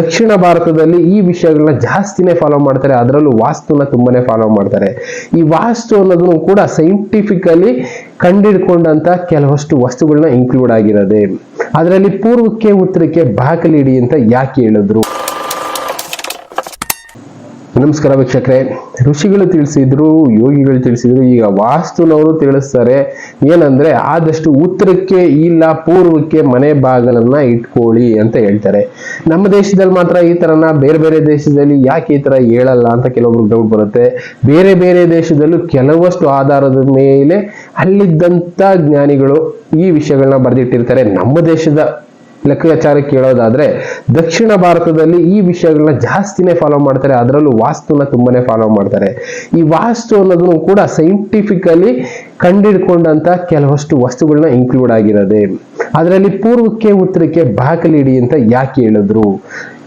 ದಕ್ಷಿಣ ಭಾರತದಲ್ಲಿ ಈ ವಿಷಯಗಳನ್ನ ಜಾಸ್ತಿನೇ ಫಾಲೋ ಮಾಡ್ತಾರೆ, ಅದರಲ್ಲೂ ವಾಸ್ತುನ ತುಂಬಾನೇ ಫಾಲೋ ಮಾಡ್ತಾರೆ. ಈ ವಾಸ್ತು ಅನ್ನೋದನ್ನು ಕೂಡ ಸೈಂಟಿಫಿಕಲಿ ಕಂಡಿಡ್ಕೊಂಡಂತ ಕೆಲವಷ್ಟು ವಸ್ತುಗಳನ್ನ ಇನ್ಕ್ಲೂಡ್ ಆಗಿರೋದೆ. ಅದರಲ್ಲಿ ಪೂರ್ವಕ್ಕೆ ಉತ್ತರಕ್ಕೆ ಬಾಗಿಲಿಡಿ ಅಂತ ಯಾಕೆ ಹೇಳಿದ್ರು? ನಮಸ್ಕಾರ ವೀಕ್ಷಕರೇ, ಋಷಿಗಳು ತಿಳಿಸಿದ್ರು, ಯೋಗಿಗಳು ತಿಳಿಸಿದ್ರು, ಈಗ ವಾಸ್ತುನವರು ತಿಳಿಸ್ತಾರೆ. ಏನಂದ್ರೆ ಆದಷ್ಟು ಉತ್ತರಕ್ಕೆ ಇಲ್ಲ ಪೂರ್ವಕ್ಕೆ ಮನೆ ಬಾಗಿಲನ್ನ ಇಟ್ಕೊಳ್ಳಿ ಅಂತ ಹೇಳ್ತಾರೆ. ನಮ್ಮ ದೇಶದಲ್ಲಿ ಮಾತ್ರ ಈ ತರನ, ಬೇರೆ ಬೇರೆ ದೇಶದಲ್ಲಿ ಯಾಕೆ ಈ ತರ ಹೇಳಲ್ಲ ಅಂತ ಕೆಲವೊಬ್ರು ಡೌಟ್ ಬರುತ್ತೆ. ಬೇರೆ ಬೇರೆ ದೇಶದಲ್ಲೂ ಕೆಲವಷ್ಟು ಆಧಾರದ ಮೇಲೆ ಅಲ್ಲಿದ್ದಂತ ಜ್ಞಾನಿಗಳು ಈ ವಿಷಯಗಳನ್ನ ಬರೆದಿಟ್ಟಿರ್ತಾರೆ. ನಮ್ಮ ದೇಶದ ಲೆಕ್ಕಾಚಾರಕ್ಕೆ ಕೇಳೋದಾದ್ರೆ ದಕ್ಷಿಣ ಭಾರತದಲ್ಲಿ ಈ ವಿಷಯಗಳನ್ನ ಜಾಸ್ತಿನೇ ಫಾಲೋ ಮಾಡ್ತಾರೆ, ಅದರಲ್ಲೂ ವಾಸ್ತುನ ತುಂಬಾನೇ ಫಾಲೋ ಮಾಡ್ತಾರೆ. ಈ ವಾಸ್ತು ಅನ್ನೋದನ್ನು ಕೂಡ ಸೈಂಟಿಫಿಕಲಿ ಕಂಡಿಡ್ಕೊಂಡಂತ ಕೆಲವಷ್ಟು ವಸ್ತುಗಳನ್ನ ಇನ್ಕ್ಲೂಡ್ ಆಗಿರೋದೆ. ಅದರಲ್ಲಿ ಪೂರ್ವಕ್ಕೆ ಉತ್ತರಕ್ಕೆ ಬಾಗಿಲಿಡಿ ಅಂತ ಯಾಕೆ ಹೇಳಿದ್ರು?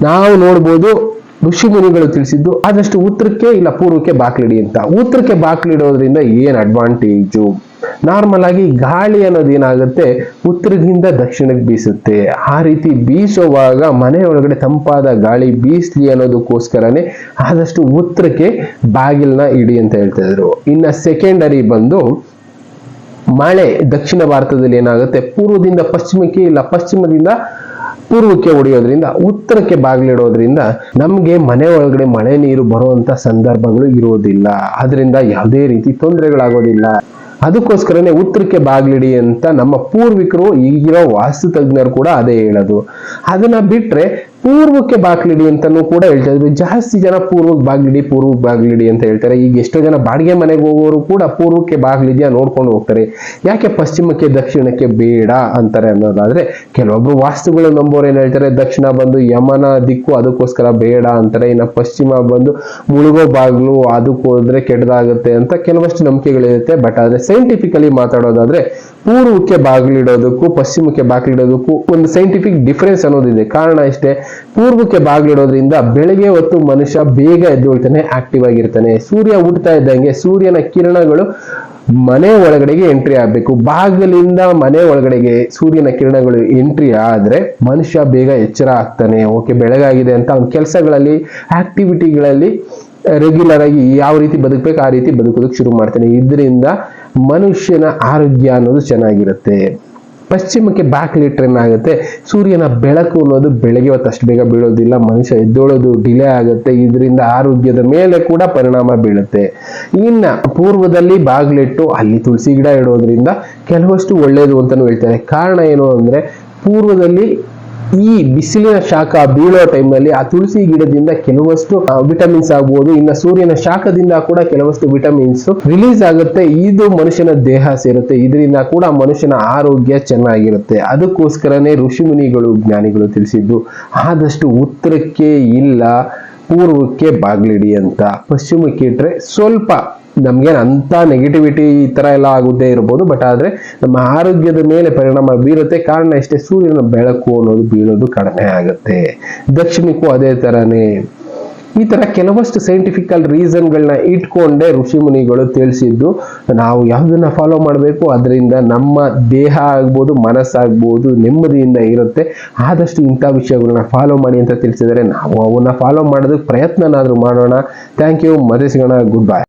ನಾವು ನೋಡ್ಬೋದು, ಋಷಿ ಮುನಿಗಳು ತಿಳಿಸಿದ್ದು ಆದಷ್ಟು ಉತ್ತರಕ್ಕೆ ಇಲ್ಲ ಪೂರ್ವಕ್ಕೆ ಬಾಗಿಲಿಡಿ ಅಂತ. ಉತ್ತರಕ್ಕೆ ಬಾಗಿಲಿಡೋದ್ರಿಂದ ಏನ್ ಅಡ್ವಾಂಟೇಜು? ನಾರ್ಮಲ್ ಆಗಿ ಗಾಳಿ ಅನ್ನೋದು ಏನಾಗುತ್ತೆ, ಉತ್ತರದಿಂದ ದಕ್ಷಿಣಕ್ಕೆ ಬೀಸುತ್ತೆ. ಆ ರೀತಿ ಬೀಸುವಾಗ ಮನೆ ಒಳಗಡೆ ತಂಪಾದ ಗಾಳಿ ಬೀಸ್ಲಿ ಅನ್ನೋದಕ್ಕೋಸ್ಕರನೇ ಆದಷ್ಟು ಉತ್ತರಕ್ಕೆ ಬಾಗಿಲನ್ನ ಇಡಿ ಅಂತ ಹೇಳ್ತಾ ಇದ್ರು. ಇನ್ನ ಸೆಕೆಂಡರಿ ಬಂದು ಮಳೆ ದಕ್ಷಿಣ ಭಾರತದಲ್ಲಿ ಏನಾಗುತ್ತೆ, ಪೂರ್ವದಿಂದ ಪಶ್ಚಿಮಕ್ಕೆ ಇಲ್ಲ ಪಶ್ಚಿಮದಿಂದ ಪೂರ್ವಕ್ಕೆ ಹೊಡೆಯೋದ್ರಿಂದ ಉತ್ತರಕ್ಕೆ ಬಾಗಿಲಿಡೋದ್ರಿಂದ ನಮ್ಗೆ ಮನೆ ಒಳಗಡೆ ಮಳೆ ನೀರು ಬರುವಂತ ಸಂದರ್ಭಗಳು ಇರೋದಿಲ್ಲ. ಅದರಿಂದ ಯಾವುದೇ ರೀತಿ ತೊಂದರೆಗಳಾಗೋದಿಲ್ಲ. ಅದಕ್ಕೋಸ್ಕರನೇ ಉತ್ತರಕ್ಕೆ ಬಾಗಿಲಿಡಿ ಅಂತ ನಮ್ಮ ಪೂರ್ವಿಕರು, ಈಗಿರೋ ವಾಸ್ತು ತಜ್ಞರು ಕೂಡ ಅದೇ ಹೇಳೋದು. ಅದನ್ನ ಬಿಟ್ರೆ ಪೂರ್ವಕ್ಕೆ ಬಾಗಿಲಿಡಿ ಅಂತಾನು ಕೂಡ ಹೇಳ್ತಾ ಇದ್ರು. ಜಾಸ್ತಿ ಜನ ಪೂರ್ವಕ್ಕೆ ಬಾಗಿಲಿಡಿ ಅಂತ ಹೇಳ್ತಾರೆ. ಈಗ ಎಷ್ಟೋ ಜನ ಬಾಡಿಗೆ ಮನೆಗೆ ಹೋಗೋರು ಕೂಡ ಪೂರ್ವಕ್ಕೆ ಬಾಗಿಲಿದ್ಯಾ ನೋಡ್ಕೊಂಡು ಹೋಗ್ತಾರೆ. ಯಾಕೆ ಪಶ್ಚಿಮಕ್ಕೆ ದಕ್ಷಿಣಕ್ಕೆ ಬೇಡ ಅಂತಾರೆ ಅನ್ನೋದಾದ್ರೆ, ಕೆಲವೊಬ್ರು ವಾಸ್ತುಗಳು ನಂಬೋರು ಏನ್ ಹೇಳ್ತಾರೆ, ದಕ್ಷಿಣ ಬಂದು ಯಮನ ದಿಕ್ಕು, ಅದಕ್ಕೋಸ್ಕರ ಬೇಡ ಅಂತಾರೆ. ಇನ್ನು ಪಶ್ಚಿಮ ಬಂದು ಮುಳುಗೋ ಬಾಗಿಲು, ಅದಕ್ಕೆ ಹೋದ್ರೆ ಕೆಟ್ಟದಾಗುತ್ತೆ ಅಂತ ಕೆಲವಷ್ಟು ನಂಬಿಕೆಗಳಿರುತ್ತೆ. ಬಟ್ ಆದ್ರೆ ಸೈಂಟಿಫಿಕಲಿ ಮಾತಾಡೋದಾದ್ರೆ ಪೂರ್ವಕ್ಕೆ ಬಾಗಿಲಿಡೋದಕ್ಕೂ ಪಶ್ಚಿಮಕ್ಕೆ ಬಾಗಿಲಿಡೋದಕ್ಕೂ ಒಂದು ಸೈಂಟಿಫಿಕ್ ಡಿಫರೆನ್ಸ್ ಅನ್ನೋದಿದೆ. ಕಾರಣ ಇಷ್ಟೇ, ಪೂರ್ವಕ್ಕೆ ಬಾಗಿಲಿಡೋದ್ರಿಂದ ಬೆಳಗ್ಗೆ ಹೊತ್ತು ಮನುಷ್ಯ ಬೇಗ ಎದ್ದೇಳ್ತಾನೆ, ಆಕ್ಟಿವ್ ಆಗಿರ್ತಾನೆ. ಸೂರ್ಯ ಹುಟ್ಟುತ್ತಾ ಇದ್ದಂಗೆ ಸೂರ್ಯನ ಕಿರಣಗಳು ಮನೆ ಒಳಗಡೆಗೆ ಎಂಟ್ರಿ ಆಗ್ಬೇಕು. ಬಾಗಿಲಿಂದ ಮನೆ ಒಳಗಡೆಗೆ ಸೂರ್ಯನ ಕಿರಣಗಳು ಎಂಟ್ರಿ ಆದ್ರೆ ಮನುಷ್ಯ ಬೇಗ ಎಚ್ಚರ ಆಗ್ತಾನೆ. ಓಕೆ, ಬೆಳಗಾಗಿದೆ ಅಂತ ಅವ್ನ ಕೆಲಸಗಳಲ್ಲಿ, ಆಕ್ಟಿವಿಟಿಗಳಲ್ಲಿ ರೆಗ್ಯುಲರ್ ಆಗಿ ಯಾವ ರೀತಿ ಬದುಕಬೇಕು ಆ ರೀತಿ ಬದುಕೋದಕ್ಕೆ ಶುರು ಮಾಡ್ತಾನೆ. ಇದರಿಂದ ಮನುಷ್ಯನ ಆರೋಗ್ಯ ಅನ್ನೋದು ಚೆನ್ನಾಗಿರುತ್ತೆ. ಪಶ್ಚಿಮಕ್ಕೆ ಬಾಗಿಲಿಟ್ರೆ ಏನಾಗುತ್ತೆ, ಸೂರ್ಯನ ಬೆಳಕು ಅನ್ನೋದು ಬೆಳಗ್ಗೆ ಹೊತ್ತು ಅಷ್ಟು ಬೇಗ ಬೀಳೋದಿಲ್ಲ, ಮನುಷ್ಯ ಎದ್ದೋಳೋದು ಡಿಲೇ ಆಗುತ್ತೆ. ಇದರಿಂದ ಆರೋಗ್ಯದ ಮೇಲೆ ಕೂಡ ಪರಿಣಾಮ ಬೀಳುತ್ತೆ. ಇನ್ನ ಪೂರ್ವದಲ್ಲಿ ಬಾಗಿಲಿಟ್ಟು ಅಲ್ಲಿ ತುಳಸಿ ಗಿಡ ಇಡೋದ್ರಿಂದ ಕೆಲವಷ್ಟು ಒಳ್ಳೇದು ಅಂತಾನು ಹೇಳ್ತಾರೆ. ಕಾರಣ ಏನು ಅಂದ್ರೆ, ಪೂರ್ವದಲ್ಲಿ ಈ ಬಿಸಿಲಿನ ಶಾಖ ಬೀಳೋ ಟೈಮ್ನಲ್ಲಿ ಆ ತುಳಸಿ ಗಿಡದಿಂದ ಕೆಲವಷ್ಟು ವಿಟಮಿನ್ಸ್ ಆಗ್ಬೋದು, ಇನ್ನು ಸೂರ್ಯನ ಶಾಖದಿಂದ ಕೂಡ ಕೆಲವಷ್ಟು ವಿಟಮಿನ್ಸ್ ರಿಲೀಸ್ ಆಗುತ್ತೆ. ಇದು ಮನುಷ್ಯನ ದೇಹ ಸೇರುತ್ತೆ. ಇದರಿಂದ ಕೂಡ ಮನುಷ್ಯನ ಆರೋಗ್ಯ ಚೆನ್ನಾಗಿರುತ್ತೆ. ಅದಕ್ಕೋಸ್ಕರನೇ ಋಷಿ ಮುನಿಗಳು, ಜ್ಞಾನಿಗಳು ತಿಳಿಸಿದ್ದು ಆದಷ್ಟು ಉತ್ತರಕ್ಕೆ ಇಲ್ಲ ಪೂರ್ವಕ್ಕೆ ಬಾಗಿಲಿಡಿ ಅಂತ. ಪಶ್ಚಿಮಕ್ಕೆ ಇಟ್ರೆ ಸ್ವಲ್ಪ ನಮ್ಗೇನು ಅಂತ ನೆಗೆಟಿವಿಟಿ ಈ ತರ ಎಲ್ಲ ಆಗುದೇ ಇರ್ಬೋದು, ಬಟ್ ಆದ್ರೆ ನಮ್ಮ ಆರೋಗ್ಯದ ಮೇಲೆ ಪರಿಣಾಮ ಬೀರುತ್ತೆ. ಕಾರಣ ಇಷ್ಟೇ, ಸೂರ್ಯನ ಬೆಳಕು ಅನ್ನೋದು ಬೀಳೋದು ಕಡಿಮೆ ಆಗುತ್ತೆ. ದಕ್ಷಿಣಕ್ಕೂ ಅದೇ ತರನೇ. ಈ ತರ ಕೆಲವಷ್ಟು ಸೈಂಟಿಫಿಕಲ್ ರೀಸನ್ಗಳನ್ನ ಇಟ್ಕೊಂಡೇ ಋಷಿ ಮುನಿಗಳು ತಿಳಿಸಿದ್ದು. ನಾವು ಯಾವ್ದನ್ನ ಫಾಲೋ ಮಾಡಬೇಕು, ಅದರಿಂದ ನಮ್ಮ ದೇಹ ಆಗ್ಬೋದು, ಮನಸ್ಸಾಗ್ಬೋದು ನೆಮ್ಮದಿಯಿಂದ ಇರುತ್ತೆ. ಆದಷ್ಟು ಇಂಥ ವಿಷಯಗಳನ್ನ ಫಾಲೋ ಮಾಡಿ ಅಂತ ತಿಳಿಸಿದರೆ ನಾವು ಅವನ್ನ ಫಾಲೋ ಮಾಡೋದಕ್ಕೆ ಪ್ರಯತ್ನನಾದ್ರೂ ಮಾಡೋಣ. Thank you. ಮತ್ತೆ ಸಿಗೋಣ. Good by.